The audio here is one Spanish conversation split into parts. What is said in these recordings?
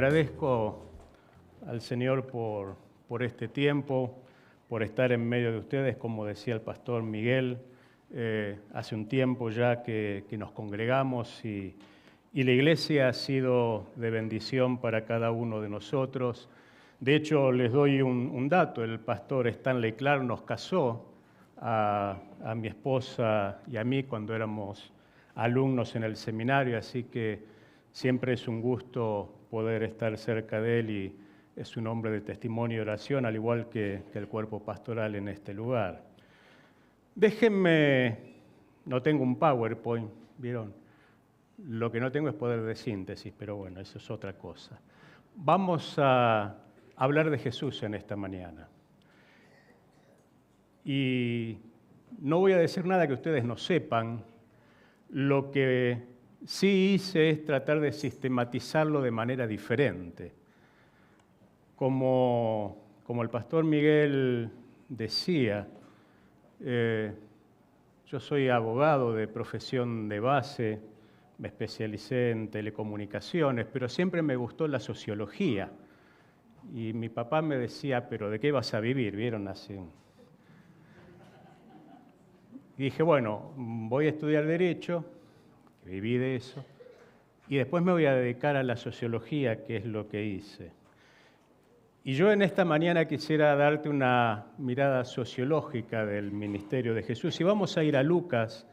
agradezco al Señor por este tiempo, por estar en medio de ustedes, como decía el pastor Miguel. Hace un tiempo ya que nos congregamos y la iglesia ha sido de bendición para cada uno de nosotros. De hecho, les doy un dato. El pastor Stanley Clark nos casó a mi esposa y a mí cuando éramos alumnos en el seminario, así que siempre es un gusto poder estar cerca de él y es un hombre de testimonio y oración, al igual que el cuerpo pastoral en este lugar. Déjenme, no tengo un PowerPoint, ¿vieron? Lo que no tengo es poder de síntesis, pero bueno, eso es otra cosa. Vamos a hablar de Jesús en esta mañana. Y no voy a decir nada que ustedes no sepan. Lo que sí hice es tratar de sistematizarlo de manera diferente. Como el pastor Miguel decía, yo soy abogado de profesión de base, me especialicé en telecomunicaciones, pero siempre me gustó la sociología. Y mi papá me decía, ¿pero de qué vas a vivir? ¿Vieron? Así. Y dije, bueno, voy a estudiar Derecho, viví de eso, y después me voy a dedicar a la sociología, que es lo que hice. Y yo en esta mañana quisiera darte una mirada sociológica del ministerio de Jesús. Y vamos a ir a Lucas,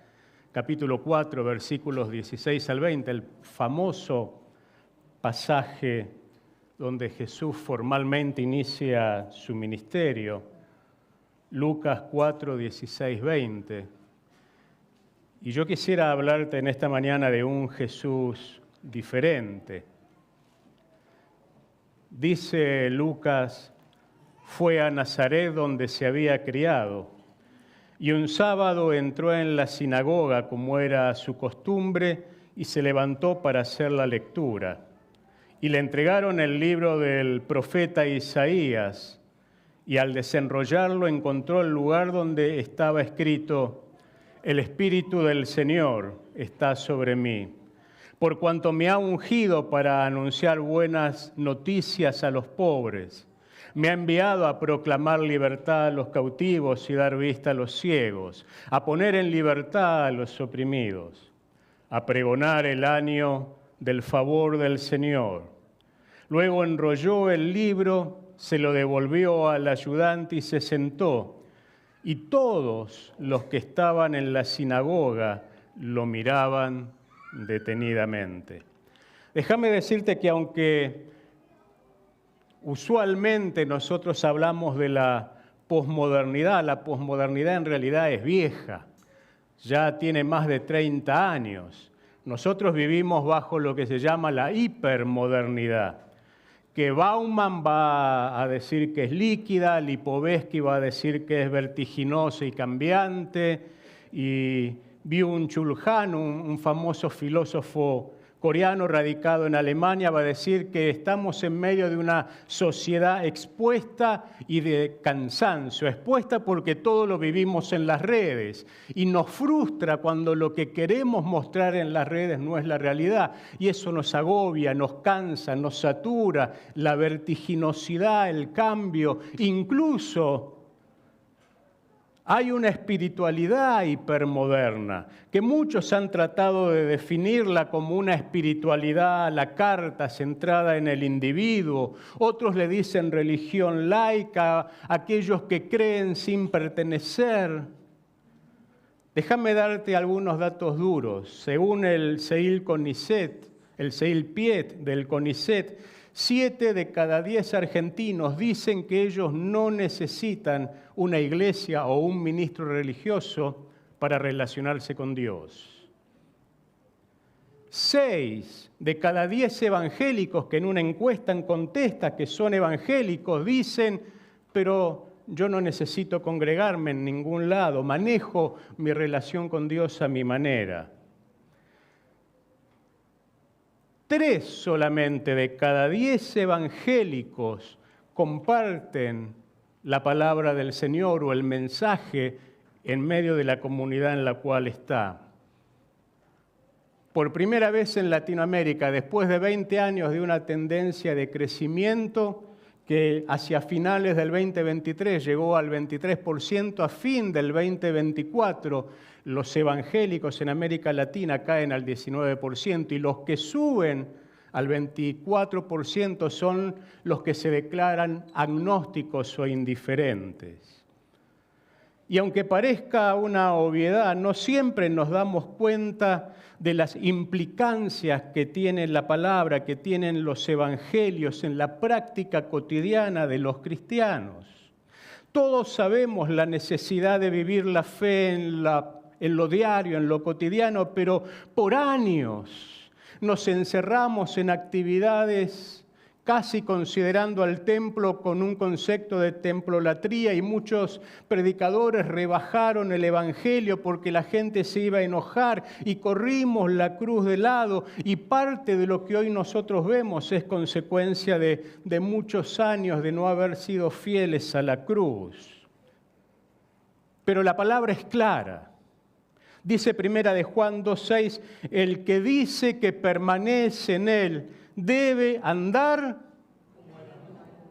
capítulo 4, versículos 16 al 20, el famoso pasaje donde Jesús formalmente inicia su ministerio. Lucas 4, 16, 20. Y yo quisiera hablarte en esta mañana de un Jesús diferente. Dice Lucas, fue a Nazaret donde se había criado, y un sábado entró en la sinagoga como era su costumbre y se levantó para hacer la lectura. Y le entregaron el libro del profeta Isaías, y al desenrollarlo encontró el lugar donde estaba escrito: el Espíritu del Señor está sobre mí, por cuanto me ha ungido para anunciar buenas noticias a los pobres. Me ha enviado a proclamar libertad a los cautivos y dar vista a los ciegos, a poner en libertad a los oprimidos, a pregonar el año del favor del Señor. Luego enrolló el libro, se lo devolvió al ayudante y se sentó. Y todos los que estaban en la sinagoga lo miraban detenidamente. Déjame decirte que aunque usualmente nosotros hablamos de la posmodernidad en realidad es vieja, ya tiene más de 30 años. Nosotros vivimos bajo lo que se llama la hipermodernidad, que Bauman va a decir que es líquida, Lipovetsky va a decir que es vertiginosa y cambiante, y Byung-Chul Han, un famoso filósofo coreano radicado en Alemania, va a decir que estamos en medio de una sociedad expuesta y de cansancio, expuesta porque todo lo vivimos en las redes y nos frustra cuando lo que queremos mostrar en las redes no es la realidad y eso nos agobia, nos cansa, nos satura, la vertiginosidad, el cambio, incluso hay una espiritualidad hipermoderna que muchos han tratado de definirla como una espiritualidad a la carta centrada en el individuo. Otros le dicen religión laica, aquellos que creen sin pertenecer. Déjame darte algunos datos duros. Según el Seil CONICET, el Seil Piet del CONICET, 7 de cada 10 argentinos dicen que ellos no necesitan una iglesia o un ministro religioso para relacionarse con Dios. 6 de cada 10 evangélicos que en una encuesta contestan que son evangélicos dicen, pero yo no necesito congregarme en ningún lado, manejo mi relación con Dios a mi manera. 3 solamente de cada 10 evangélicos comparten la palabra del Señor o el mensaje en medio de la comunidad en la cual está. Por primera vez en Latinoamérica, después de 20 años de una tendencia de crecimiento que hacia finales del 2023 llegó al 23%, a fin del 2024 los evangélicos en América Latina caen al 19% y los que suben al 24% son los que se declaran agnósticos o indiferentes. Y aunque parezca una obviedad, no siempre nos damos cuenta de las implicancias que tiene la palabra, que tienen los evangelios en la práctica cotidiana de los cristianos. Todos sabemos la necesidad de vivir la fe en lo diario, en lo cotidiano, pero por años nos encerramos en actividades casi considerando al templo con un concepto de templolatría, y muchos predicadores rebajaron el evangelio porque la gente se iba a enojar y corrimos la cruz de lado, y parte de lo que hoy nosotros vemos es consecuencia de muchos años de no haber sido fieles a la cruz. Pero la palabra es clara. Dice primera de Juan 2:6, el que dice que permanece en él debe andar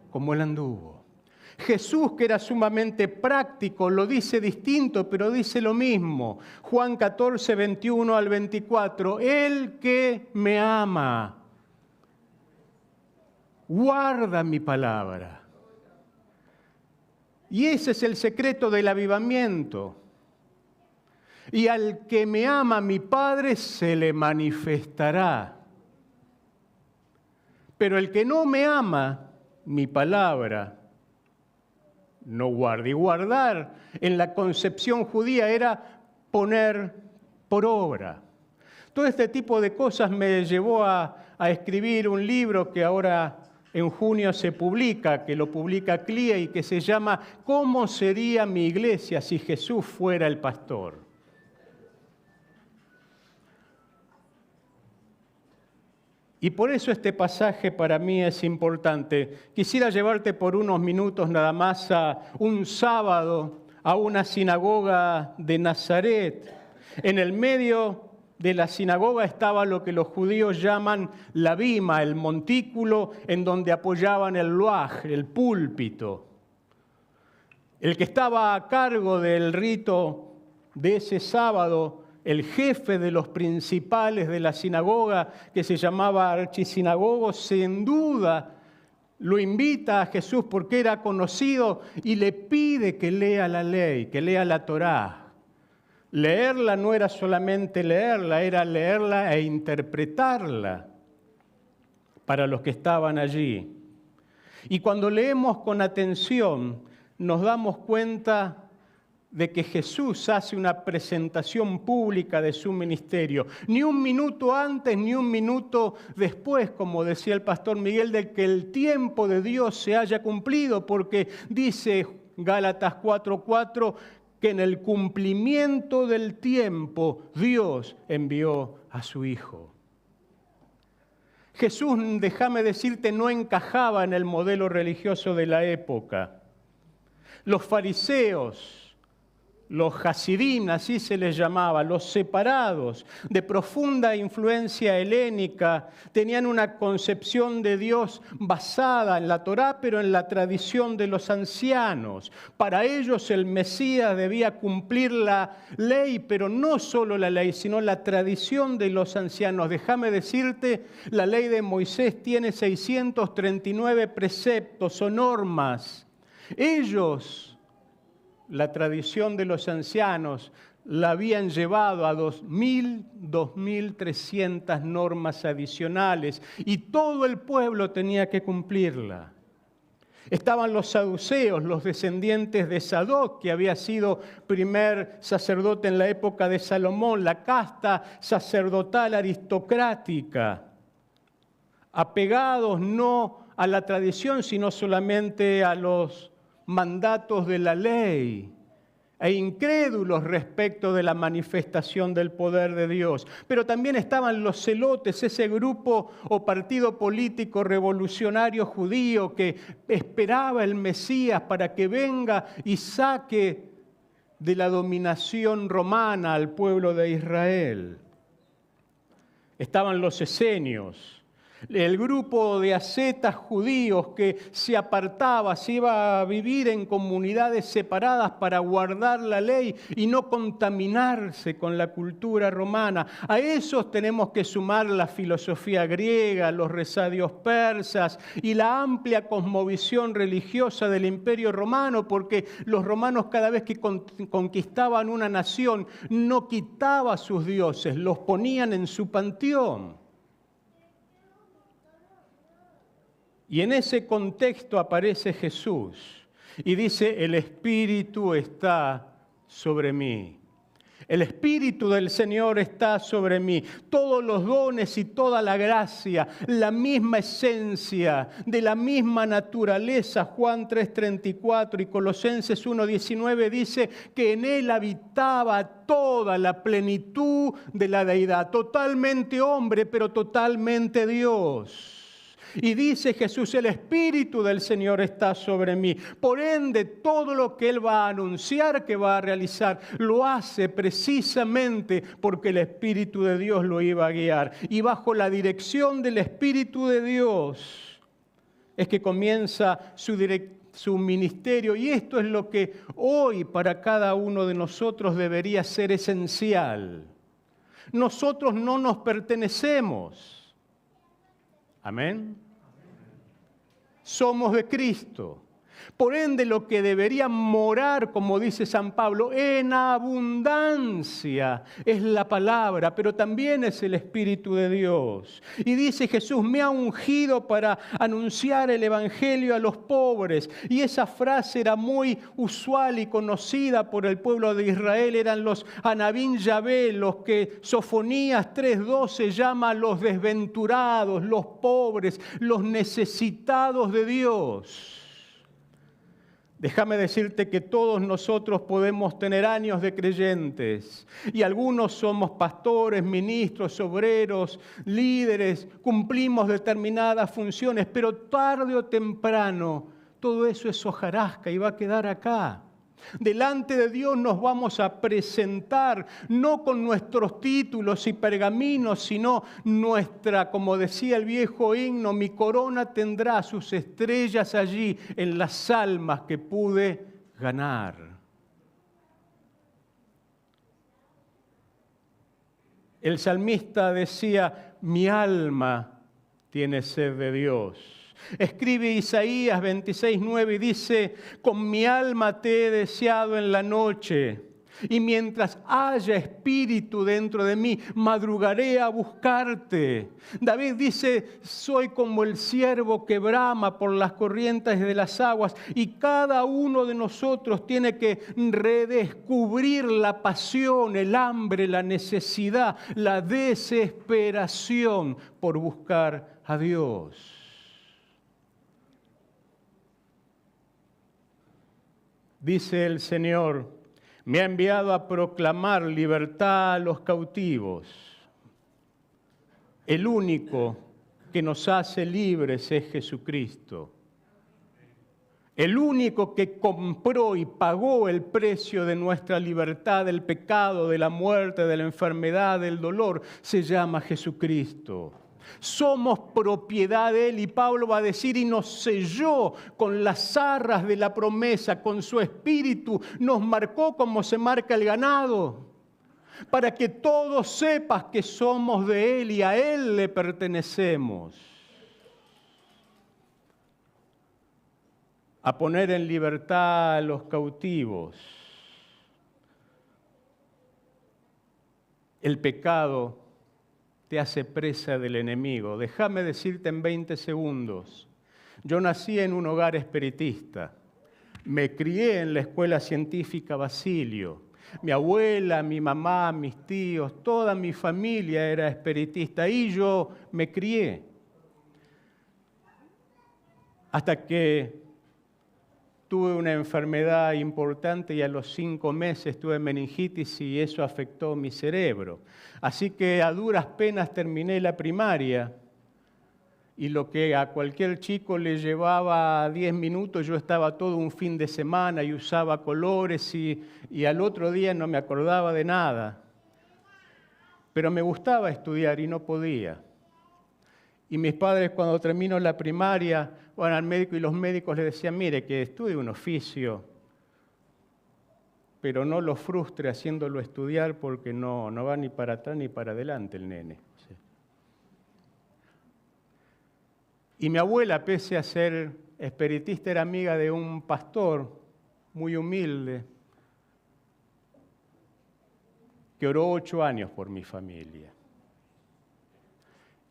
como él anduvo. Jesús, que era sumamente práctico, lo dice distinto, pero dice lo mismo. Juan 14, 21 al 24, el que me ama, guarda mi palabra. Y ese es el secreto del avivamiento. Y al que me ama, mi Padre se le manifestará. Pero el que no me ama, mi palabra no guarda. Y guardar en la concepción judía era poner por obra. Todo este tipo de cosas me llevó a escribir un libro que ahora en junio se publica, que lo publica CLIA y que se llama ¿Cómo sería mi iglesia si Jesús fuera el pastor? Y por eso este pasaje para mí es importante. Quisiera llevarte por unos minutos nada más a un sábado a una sinagoga de Nazaret. En el medio de la sinagoga estaba lo que los judíos llaman la bima, el montículo en donde apoyaban el luaj, el púlpito. El que estaba a cargo del rito de ese sábado, el jefe de los principales de la sinagoga, que se llamaba archisinagogo, sin duda lo invita a Jesús porque era conocido y le pide que lea la ley, que lea la Torá. Leerla no era solamente leerla, era leerla e interpretarla para los que estaban allí. Y cuando leemos con atención, nos damos cuenta de que Jesús hace una presentación pública de su ministerio. Ni un minuto antes, ni un minuto después, como decía el pastor Miguel, de que el tiempo de Dios se haya cumplido, porque dice Gálatas 4:4 que en el cumplimiento del tiempo Dios envió a su Hijo. Jesús, déjame decirte, no encajaba en el modelo religioso de la época. Los fariseos, los Hasidim, así se les llamaba, los separados, de profunda influencia helénica, tenían una concepción de Dios basada en la Torá, pero en la tradición de los ancianos. Para ellos el Mesías debía cumplir la ley, pero no solo la ley, sino la tradición de los ancianos. Déjame decirte, la ley de Moisés tiene 639 preceptos o normas. Ellos, la tradición de los ancianos, la habían llevado a 2.300 normas adicionales y todo el pueblo tenía que cumplirla. Estaban los saduceos, los descendientes de Sadoc, que había sido primer sacerdote en la época de Salomón, la casta sacerdotal aristocrática, apegados no a la tradición, sino solamente a los mandatos de la ley, e incrédulos respecto de la manifestación del poder de Dios. Pero también estaban los celotes, ese grupo o partido político revolucionario judío que esperaba el Mesías para que venga y saque de la dominación romana al pueblo de Israel. estaban los esenios, el grupo de ascetas judíos que se apartaba, se iba a vivir en comunidades separadas para guardar la ley y no contaminarse con la cultura romana. A esos tenemos que sumar la filosofía griega, los resadios persas y la amplia cosmovisión religiosa del Imperio Romano, porque los romanos cada vez que conquistaban una nación no quitaban sus dioses, los ponían en su panteón. Y en ese contexto aparece Jesús y dice, el Espíritu está sobre mí. El Espíritu del Señor está sobre mí. Todos los dones y toda la gracia, la misma esencia, de la misma naturaleza. Juan 3:34 y Colosenses 1:19 dice que en Él habitaba toda la plenitud de la deidad. Totalmente hombre, pero totalmente Dios. Y dice Jesús, el Espíritu del Señor está sobre mí. Por ende, todo lo que Él va a anunciar, que va a realizar, lo hace precisamente porque el Espíritu de Dios lo iba a guiar. Y bajo la dirección del Espíritu de Dios es que comienza su ministerio. Y esto es lo que hoy para cada uno de nosotros debería ser esencial. Nosotros no nos pertenecemos. Amén. Somos de Cristo. Por ende, lo que debería morar, como dice San Pablo, en abundancia es la palabra, pero también es el Espíritu de Dios. Y dice Jesús, me ha ungido para anunciar el Evangelio a los pobres. Y esa frase era muy usual y conocida por el pueblo de Israel. Eran los Anabín Yahvé, los que Sofonías 3:12 llama los desventurados, los pobres, los necesitados de Dios. Déjame decirte que todos nosotros podemos tener años de creyentes y algunos somos pastores, ministros, obreros, líderes, cumplimos determinadas funciones, pero tarde o temprano todo eso es hojarasca y va a quedar acá. Delante de Dios nos vamos a presentar no con nuestros títulos y pergaminos, sino nuestra, como decía el viejo himno, mi corona tendrá sus estrellas allí en las almas que pude ganar. El salmista decía, mi alma tiene sed de Dios. Escribe Isaías 26:9 y dice, con mi alma te he deseado en la noche, y mientras haya espíritu dentro de mí, madrugaré a buscarte. David dice, soy como el ciervo que brama por las corrientes de las aguas, y cada uno de nosotros tiene que redescubrir la pasión, el hambre, la necesidad, la desesperación por buscar a Dios. Dice el Señor, me ha enviado a proclamar libertad a los cautivos. El único que nos hace libres es Jesucristo. El único que compró y pagó el precio de nuestra libertad, del pecado, de la muerte, de la enfermedad, del dolor, se llama Jesucristo. Somos propiedad de Él y Pablo va a decir, y nos selló con las arras de la promesa, con su espíritu, nos marcó como se marca el ganado, para que todos sepas que somos de Él y a Él le pertenecemos. A poner en libertad a los cautivos. El pecado te hace presa del enemigo. Déjame decirte en 20 segundos. Yo nací en un hogar espiritista. Me crié en la Escuela Científica Basilio. Mi abuela, mi mamá, mis tíos, toda mi familia era espiritista. Y yo me crié. Hasta que tuve una enfermedad importante y a los 5 meses tuve meningitis y eso afectó mi cerebro. Así que a duras penas terminé la primaria y lo que a cualquier chico le llevaba 10 minutos, yo estaba todo un fin de semana y usaba colores y al otro día no me acordaba de nada. pero me gustaba estudiar y no podía. Y mis padres, cuando terminó la primaria, van al médico y los médicos le decían, mire, que estudie un oficio, pero no lo frustre haciéndolo estudiar porque no va ni para atrás ni para adelante el nene. Sí. Y mi abuela, pese a ser espiritista, era amiga de un pastor muy humilde que oró 8 años por mi familia.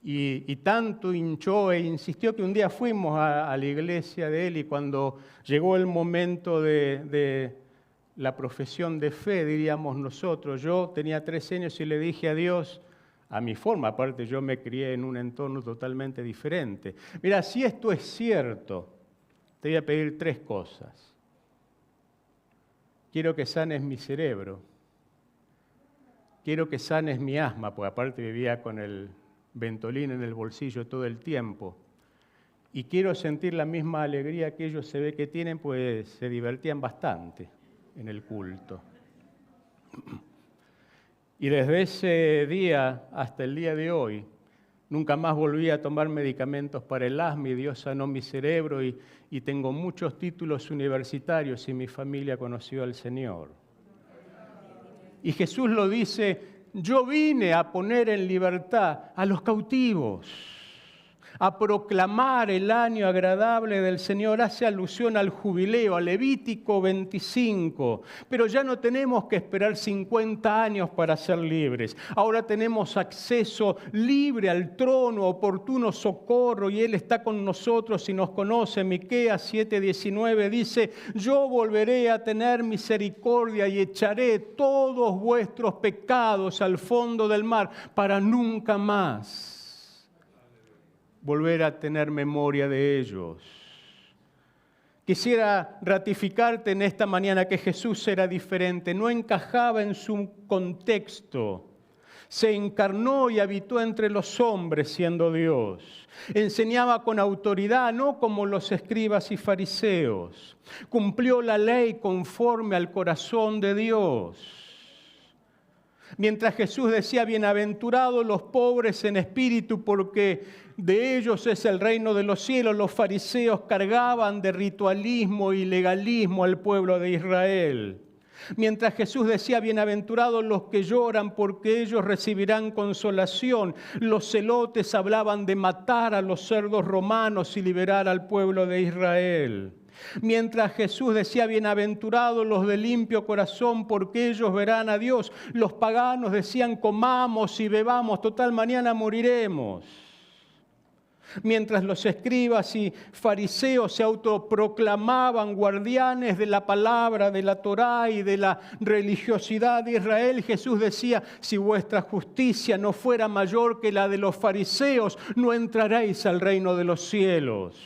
Y tanto hinchó e insistió que un día fuimos a la iglesia de él y cuando llegó el momento de la profesión de fe, diríamos nosotros, yo tenía 13 años y le dije a Dios, a mi forma, aparte yo me crié en un entorno totalmente diferente. Mira, si esto es cierto, te voy a pedir 3 cosas. Quiero que sanes mi cerebro, quiero que sanes mi asma, porque aparte vivía con el Ventolin en el bolsillo todo el tiempo. Y quiero sentir la misma alegría que ellos se ve que tienen, pues se divertían bastante en el culto. Y desde ese día hasta el día de hoy, nunca más volví a tomar medicamentos para el asma y Dios sanó mi cerebro y tengo muchos títulos universitarios y mi familia conoció al Señor. Y Jesús lo dice, yo vine a poner en libertad a los cautivos, a proclamar el año agradable del Señor. Hace alusión al jubileo, a Levítico 25. Pero ya no tenemos que esperar 50 años para ser libres. Ahora tenemos acceso libre al trono, oportuno socorro, y Él está con nosotros y nos conoce. Miqueas 7:19 dice, yo volveré a tener misericordia y echaré todos vuestros pecados al fondo del mar para nunca más volver a tener memoria de ellos. Quisiera ratificarte en esta mañana que Jesús era diferente, no encajaba en su contexto. Se encarnó y habitó entre los hombres siendo Dios. Enseñaba con autoridad, no como los escribas y fariseos. Cumplió la ley conforme al corazón de Dios. Mientras Jesús decía, bienaventurados los pobres en espíritu, porque de ellos es el reino de los cielos, los fariseos cargaban de ritualismo y legalismo al pueblo de Israel. Mientras Jesús decía, bienaventurados los que lloran, porque ellos recibirán consolación, los celotes hablaban de matar a los cerdos romanos y liberar al pueblo de Israel. Mientras Jesús decía, bienaventurados los de limpio corazón, porque ellos verán a Dios, los paganos decían, comamos y bebamos, total, mañana moriremos. Mientras los escribas y fariseos se autoproclamaban guardianes de la palabra, de la Torá y de la religiosidad de Israel, Jesús decía, si vuestra justicia no fuera mayor que la de los fariseos, no entraréis al reino de los cielos.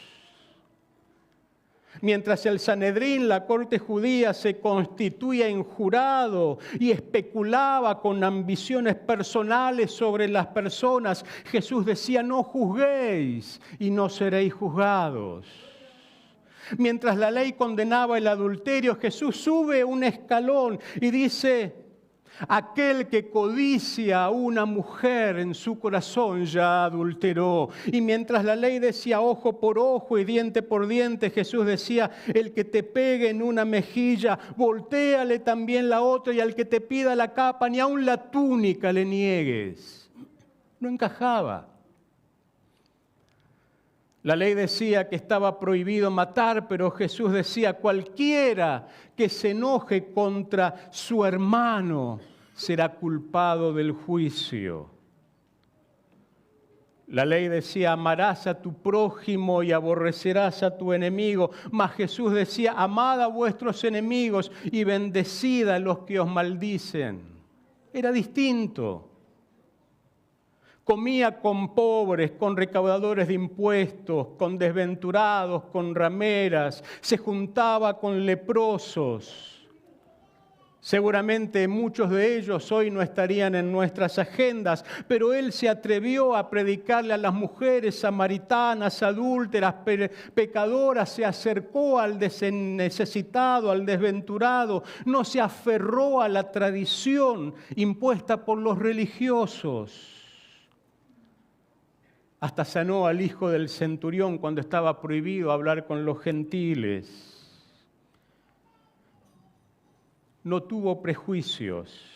Mientras el Sanedrín, la corte judía, se constituía en jurado y especulaba con ambiciones personales sobre las personas, Jesús decía, no juzguéis y no seréis juzgados. Mientras la ley condenaba el adulterio, Jesús sube un escalón y dice, aquel que codicia a una mujer en su corazón ya adulteró. Y mientras la ley decía ojo por ojo y diente por diente, Jesús decía, el que te pegue en una mejilla, voltéale también la otra, y al que te pida la capa, ni aun la túnica le niegues. No encajaba. La ley decía que estaba prohibido matar, pero Jesús decía, cualquiera que se enoje contra su hermano será culpado del juicio. La ley decía, amarás a tu prójimo y aborrecerás a tu enemigo. Mas Jesús decía, amad a vuestros enemigos y bendecid a los que os maldicen. Era distinto. Comía con pobres, con recaudadores de impuestos, con desventurados, con rameras. Se juntaba con leprosos. Seguramente muchos de ellos hoy no estarían en nuestras agendas, pero Él se atrevió a predicarle a las mujeres samaritanas, adúlteras, pecadoras, se acercó al necesitado, al desventurado, no se aferró a la tradición impuesta por los religiosos. Hasta sanó al hijo del centurión cuando estaba prohibido hablar con los gentiles. No tuvo prejuicios.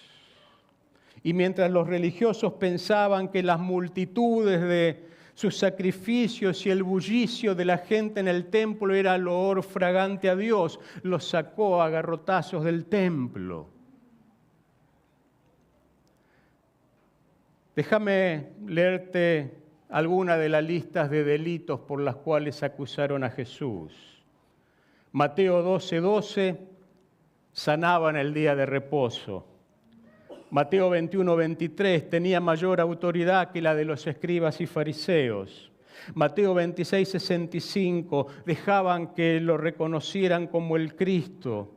Y mientras los religiosos pensaban que las multitudes de sus sacrificios y el bullicio de la gente en el templo era loor fragante a Dios, los sacó a garrotazos del templo. Déjame leerte alguna de las listas de delitos por las cuales acusaron a Jesús. Mateo 12:12. Sanaba en el día de reposo. Mateo 21:23, tenía mayor autoridad que la de los escribas y fariseos. Mateo 26:65, dejaban que lo reconocieran como el Cristo.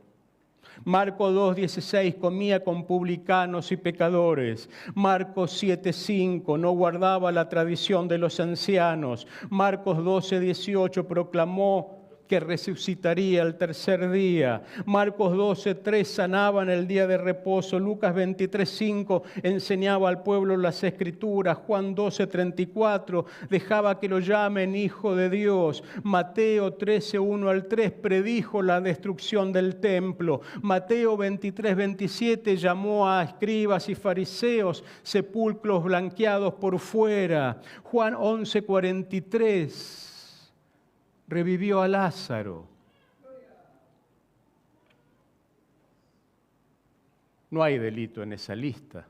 Marcos 2:16, comía con publicanos y pecadores. Marcos 7:5, no guardaba la tradición de los ancianos. Marcos 12:18, proclamó que resucitaría el tercer día. Marcos 12:3, sanaba en el día de reposo. Lucas 23:5, enseñaba al pueblo las Escrituras. Juan 12:34, dejaba que lo llamen Hijo de Dios. Mateo 13:1 al 3, predijo la destrucción del templo. Mateo 23:27, llamó a escribas y fariseos, sepulcros blanqueados por fuera. Juan 11:43, revivió a Lázaro. No hay delito en esa lista.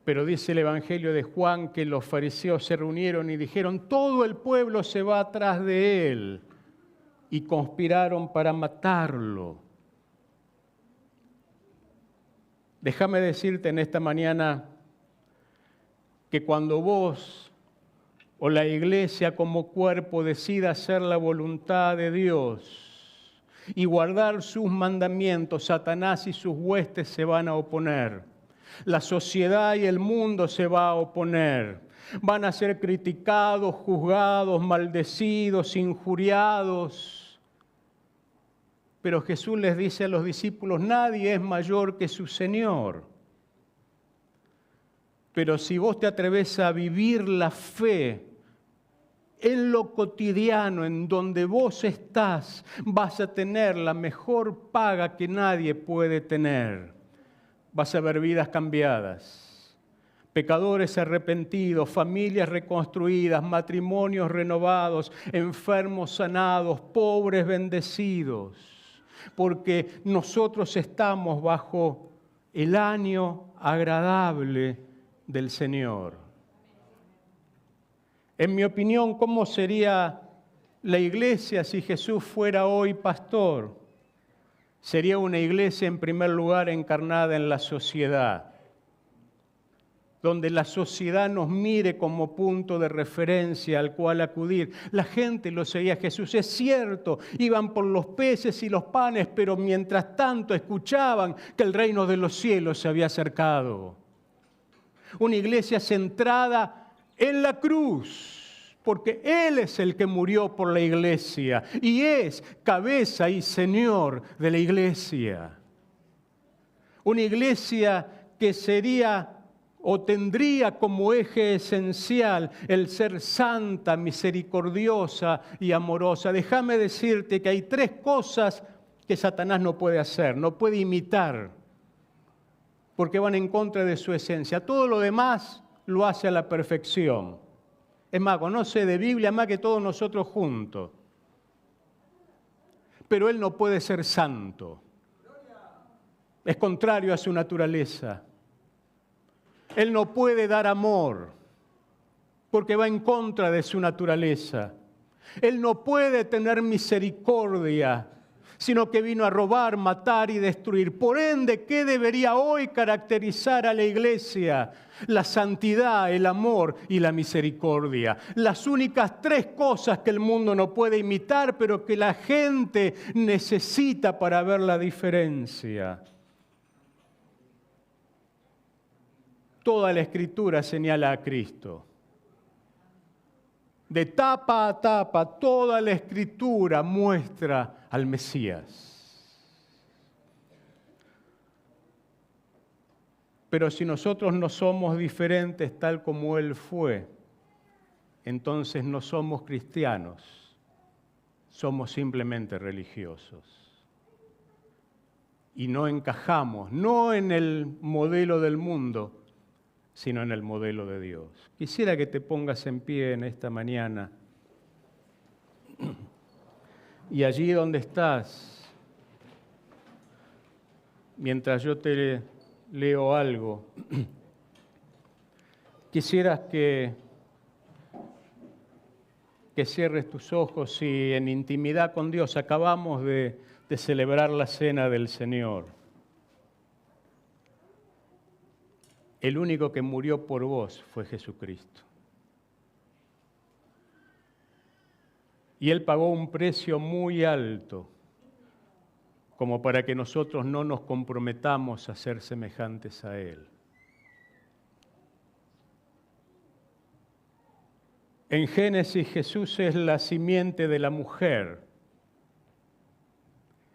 Pero dice el Evangelio de Juan que los fariseos se reunieron y dijeron, todo el pueblo se va atrás de él, y conspiraron para matarlo. Déjame decirte en esta mañana que cuando vos o la iglesia como cuerpo decida hacer la voluntad de Dios y guardar sus mandamientos, Satanás y sus huestes se van a oponer. La sociedad y el mundo se va a oponer. Van a ser criticados, juzgados, maldecidos, injuriados. Pero Jesús les dice a los discípulos, nadie es mayor que su Señor. Pero si vos te atreves a vivir la fe en lo cotidiano, en donde vos estás, vas a tener la mejor paga que nadie puede tener. Vas a ver vidas cambiadas, pecadores arrepentidos, familias reconstruidas, matrimonios renovados, enfermos sanados, pobres bendecidos, porque nosotros estamos bajo el año agradable del Señor. En mi opinión, ¿cómo sería la iglesia si Jesús fuera hoy pastor? Sería una iglesia en primer lugar encarnada en la sociedad, donde la sociedad nos mire como punto de referencia al cual acudir. La gente lo seguía a Jesús, es cierto, iban por los peces y los panes, pero mientras tanto escuchaban que el reino de los cielos se había acercado. Una iglesia centrada en la cruz, porque Él es el que murió por la iglesia y es cabeza y Señor de la iglesia. Una iglesia que sería o tendría como eje esencial el ser santa, misericordiosa y amorosa. Déjame decirte que hay tres cosas que Satanás no puede hacer, no puede imitar, porque van en contra de su esencia. Todo lo demás lo hace a la perfección. Es más, conoce de Biblia más que todos nosotros juntos. Pero Él no puede ser santo. Es contrario a su naturaleza. Él no puede dar amor, porque va en contra de su naturaleza. Él no puede tener misericordia, sino que vino a robar, matar y destruir. Por ende, ¿qué debería hoy caracterizar a la iglesia? La santidad, el amor y la misericordia. Las únicas 3 cosas que el mundo no puede imitar, pero que la gente necesita para ver la diferencia. Toda la Escritura señala a Cristo. De tapa a tapa, toda la Escritura muestra al Mesías. Pero si nosotros no somos diferentes tal como Él fue, entonces no somos cristianos, somos simplemente religiosos. Y no encajamos, no en el modelo del mundo, sino en el modelo de Dios. Quisiera que te pongas en pie en esta mañana. Y allí donde estás, mientras yo te leo algo, quisieras que cierres tus ojos y en intimidad con Dios. Acabamos de celebrar la cena del Señor. El único que murió por vos fue Jesucristo. Y Él pagó un precio muy alto como para que nosotros no nos comprometamos a ser semejantes a Él. En Génesis, Jesús es la simiente de la mujer.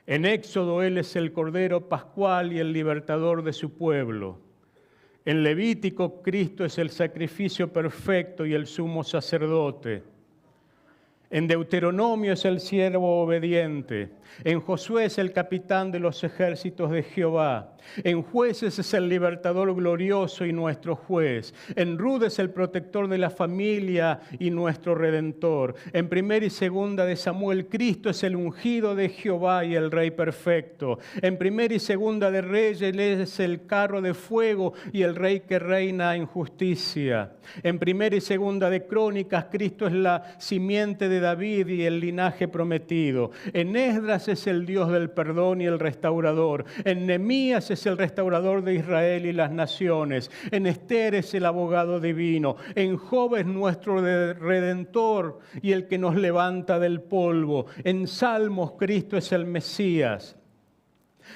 En Éxodo, Él es el Cordero Pascual y el libertador de su pueblo. En Levítico, Cristo es el sacrificio perfecto y el sumo sacerdote. En Deuteronomio es el siervo obediente. En Josué es el capitán de los ejércitos de Jehová. En Jueces es el libertador glorioso y nuestro juez. En Rut es el protector de la familia y nuestro redentor. En Primera y Segunda de Samuel, Cristo es el ungido de Jehová y el Rey perfecto. En Primera y Segunda de Reyes, Él es el carro de fuego y el Rey que reina en justicia. En Primera y Segunda de Crónicas, Cristo es la simiente de David y el linaje prometido. En Esdras es el Dios del perdón y el restaurador. En Nehemías es el restaurador de Israel y las naciones. En Esther es el abogado divino. En Job es nuestro redentor y el que nos levanta del polvo. En Salmos, Cristo es el Mesías,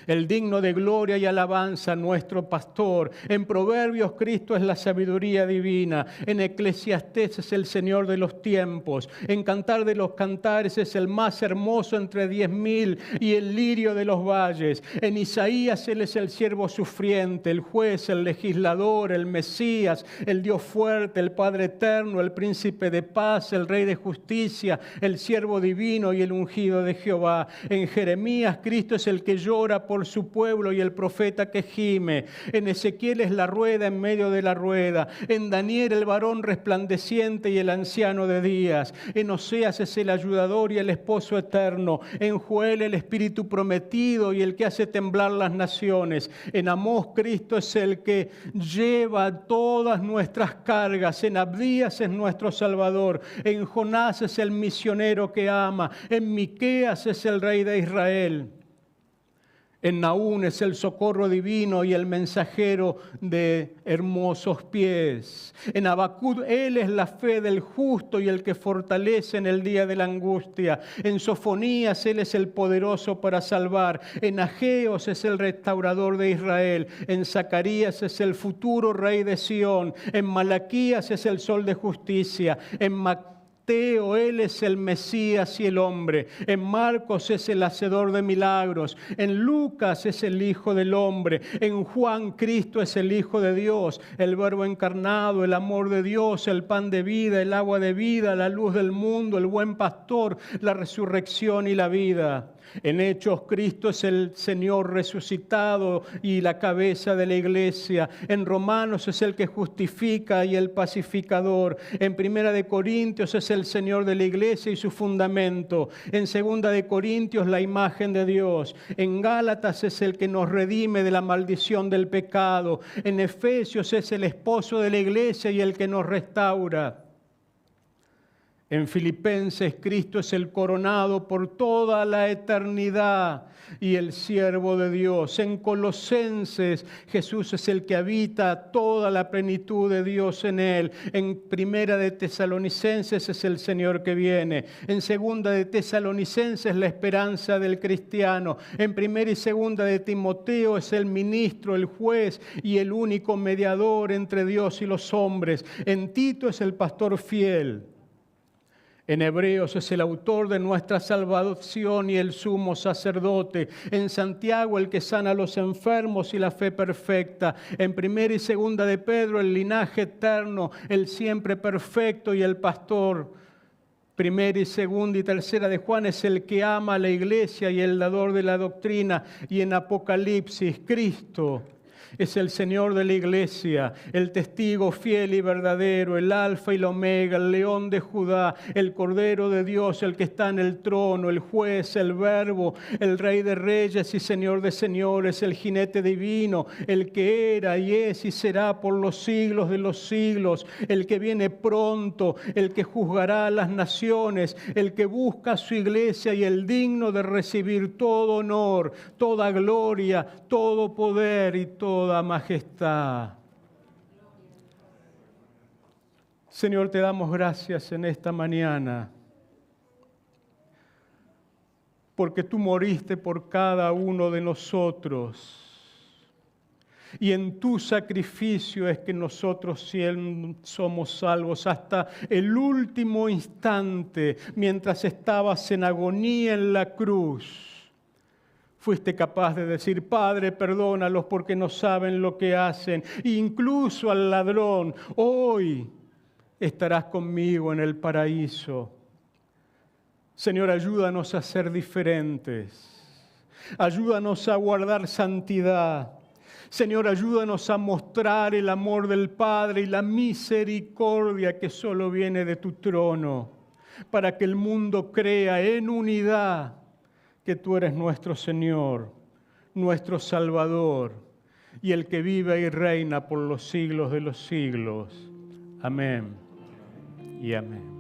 el digno de gloria y alabanza, nuestro pastor. En Proverbios, Cristo es la sabiduría divina. En Eclesiastés es el Señor de los tiempos. En Cantar de los Cantares es el más hermoso entre 10,000 y el lirio de los valles. En Isaías Él es el siervo sufriente, el juez, el legislador, el Mesías, el Dios fuerte, el Padre eterno, el príncipe de paz, el Rey de justicia, el siervo divino y el ungido de Jehová. En Jeremías, Cristo es el que llora por su pueblo y el profeta que gime. En Ezequiel es la rueda en medio de la rueda. En Daniel el varón resplandeciente y el anciano de días. En Oseas es el ayudador y el esposo eterno. En Joel el espíritu prometido y el que hace temblar las naciones. En Amós Cristo es el que lleva todas nuestras cargas. En Abdías es nuestro Salvador. En Jonás es el misionero que ama. En Miqueas es el Rey de Israel. En Nahum es el socorro divino y el mensajero de hermosos pies. En Habacuc Él es la fe del justo y el que fortalece en el día de la angustia. En Sofonías Él es el poderoso para salvar. En Ageos es el restaurador de Israel. En Zacarías es el futuro rey de Sión. En Malaquías es el sol de justicia. En Mateo, Él es el Mesías y el hombre. En Marcos es el hacedor de milagros. En Lucas es el Hijo del hombre. En Juan, Cristo es el Hijo de Dios, el Verbo encarnado, el amor de Dios, el pan de vida, el agua de vida, la luz del mundo, el buen pastor, la resurrección y la vida. En Hechos, Cristo es el Señor resucitado y la cabeza de la iglesia. En Romanos es el que justifica y el pacificador. En Primera de Corintios es el Señor de la iglesia y su fundamento. En Segunda de Corintios la imagen de Dios. En Gálatas es el que nos redime de la maldición del pecado. En Efesios es el esposo de la iglesia y el que nos restaura. En Filipenses, Cristo es el coronado por toda la eternidad y el siervo de Dios. En Colosenses, Jesús es el que habita toda la plenitud de Dios en él. En Primera de Tesalonicenses es el Señor que viene. En Segunda de Tesalonicenses, la esperanza del cristiano. En Primera y Segunda de Timoteo es el ministro, el juez y el único mediador entre Dios y los hombres. En Tito es el pastor fiel. En Hebreos es el autor de nuestra salvación y el sumo sacerdote. En Santiago el que sana a los enfermos y la fe perfecta. En Primera y Segunda de Pedro el linaje eterno, el siempre perfecto y el pastor. Primera y Segunda y Tercera de Juan es el que ama a la iglesia y el dador de la doctrina. Y en Apocalipsis, Cristo es el Señor de la iglesia, el testigo fiel y verdadero, el alfa y la omega, el león de Judá, el cordero de Dios, el que está en el trono, el juez, el verbo, el rey de reyes y señor de señores, el jinete divino, el que era y es y será por los siglos de los siglos, el que viene pronto, el que juzgará a las naciones, el que busca a su iglesia y el digno de recibir todo honor, toda gloria, todo poder y toda majestad. Señor, te damos gracias en esta mañana, porque tú moriste por cada uno de nosotros. Y en tu sacrificio es que nosotros somos salvos hasta el último instante, mientras estabas en agonía en la cruz. Fuiste capaz de decir, Padre, perdónalos porque no saben lo que hacen. Incluso al ladrón, hoy estarás conmigo en el paraíso. Señor, ayúdanos a ser diferentes. Ayúdanos a guardar santidad. Señor, ayúdanos a mostrar el amor del Padre y la misericordia que solo viene de tu trono, para que el mundo crea en unidad que tú eres nuestro Señor, nuestro Salvador, y el que vive y reina por los siglos de los siglos. Amén y amén.